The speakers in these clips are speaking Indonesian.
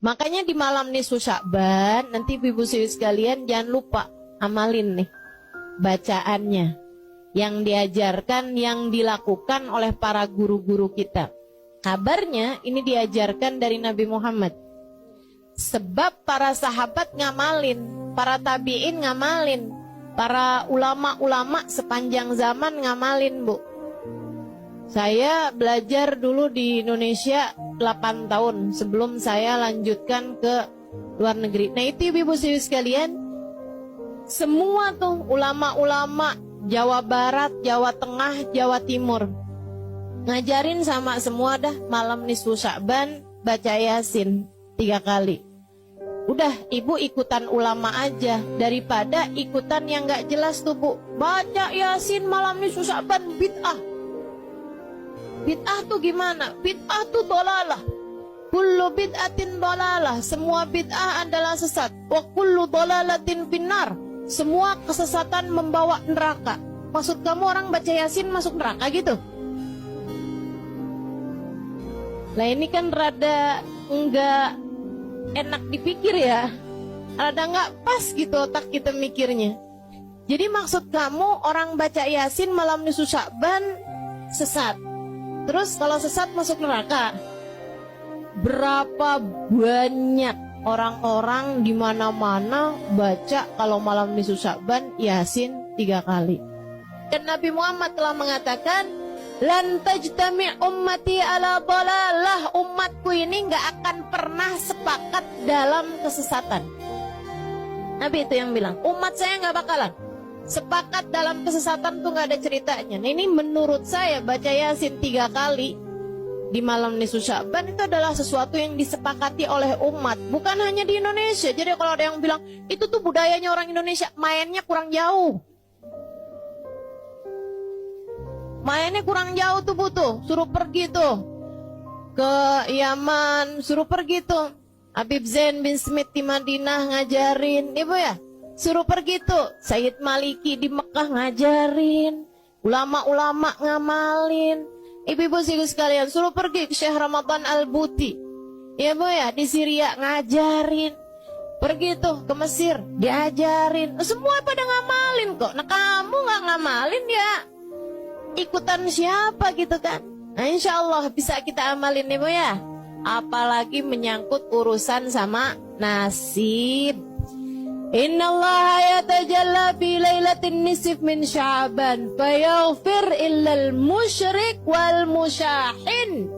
Makanya di malam nisfu Sya'ban, nanti ibu sekalian jangan lupa amalin nih bacaannya. Yang diajarkan, yang dilakukan oleh para guru-guru kita. Kabarnya ini diajarkan dari Nabi Muhammad. Sebab para sahabat ngamalin, para tabi'in ngamalin, para ulama-ulama sepanjang zaman ngamalin, Bu. Saya belajar dulu di Indonesia 8 tahun sebelum saya lanjutkan ke luar negeri. Nah itu ibu sekalian, semua tuh ulama-ulama Jawa Barat, Jawa Tengah, Jawa Timur ngajarin sama semua dah malam nisfu Sya'ban baca Yasin 3 kali. Udah ibu ikutan ulama aja daripada ikutan yang gak jelas tuh, Bu. Baca Yasin malam nisfu Sya'ban bid'ah. Bid'ah tuh gimana? Bid'ah tuh dolalah. Kullu bid'atin dolalah. Semua bid'ah adalah sesat. Wa kullu dolalatin finnar. Semua kesesatan membawa neraka. Maksud kamu orang baca Yasin masuk neraka gitu? Nah ini kan rada enggak enak dipikir ya. Rada enggak pas gitu otak kita mikirnya. Jadi maksud kamu orang baca Yasin malam nisfu Sya'ban sesat. Terus kalau sesat masuk neraka. Berapa banyak orang-orang di mana-mana baca kalau malam nisfu Sya'ban Yasin 3 kali. Dan Nabi Muhammad telah mengatakan, lan tajtami ummati ala dhalalah, umatku ini nggak akan pernah sepakat dalam kesesatan. Nabi itu yang bilang, umat saya nggak bakalan sepakat dalam kesesatan tuh nggak ada ceritanya. Nah, ini menurut saya baca Yasin 3 kali di malam nisfu Sya'ban itu adalah sesuatu yang disepakati oleh umat, bukan hanya di Indonesia. Jadi kalau ada yang bilang itu tuh budayanya orang Indonesia, mainnya kurang jauh. Mainnya kurang jauh tuh, butuh suruh pergi tuh ke Yaman, suruh pergi tuh Habib Zain bin Smith di Madinah ngajarin, ibu ya. Suruh pergi tuh Sayyid Maliki di Mekah ngajarin, ulama-ulama ngamalin. Ibu-ibu sekalian, suruh pergi ke Syekh Ramadan Al-Buti, ya bu ya, di Syria ngajarin. Pergi tuh ke Mesir, diajarin. Semua pada ngamalin kok. Nah kamu nggak ngamalin ya ikutan siapa gitu kan? Nah insya Allah bisa kita amalin nih bu ya. Apalagi menyangkut urusan sama nasib. Innallaha yatajalla fi lailatin nisf min Sya'ban fayaghfir illal musyrik wal musyahin.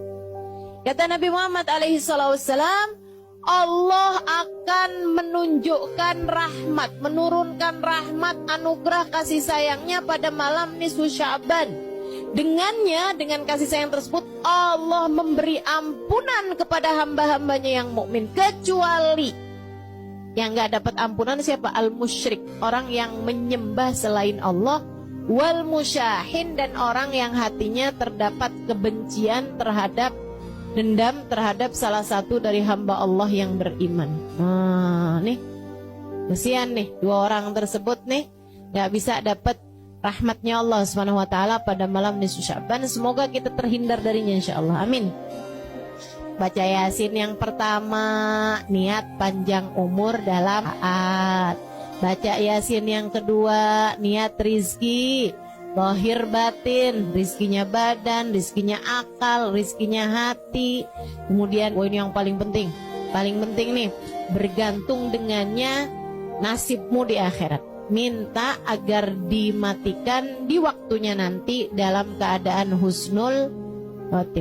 Kata Nabi Muhammad alaihi salatu wassalam, Allah akan menunjukkan rahmat, menurunkan rahmat, anugerah kasih sayangnya pada malam nisfu Sya'ban. Dengannya, dengan kasih sayang tersebut, Allah memberi ampunan kepada hamba-hambanya yang mukmin, kecuali yang gak dapat ampunan siapa? Al-musyrik, orang yang menyembah selain Allah, wal musyahin, dan orang yang hatinya terdapat kebencian terhadap, dendam terhadap salah satu dari hamba Allah yang beriman. Nah nih, kesian nih 2 orang tersebut nih gak bisa dapat rahmatnya Allah Subhanahu wa taala pada malam nisfu Sya'ban. Semoga kita terhindar darinya insyaallah. Amin. Baca Yasin yang pertama, niat panjang umur dalam taat. Baca Yasin yang kedua, niat rizki lahir batin, rizkinya badan, rizkinya akal, rizkinya hati. Kemudian ini yang paling penting nih, bergantung dengannya nasibmu di akhirat. Minta agar dimatikan di waktunya nanti dalam keadaan husnul khotimah.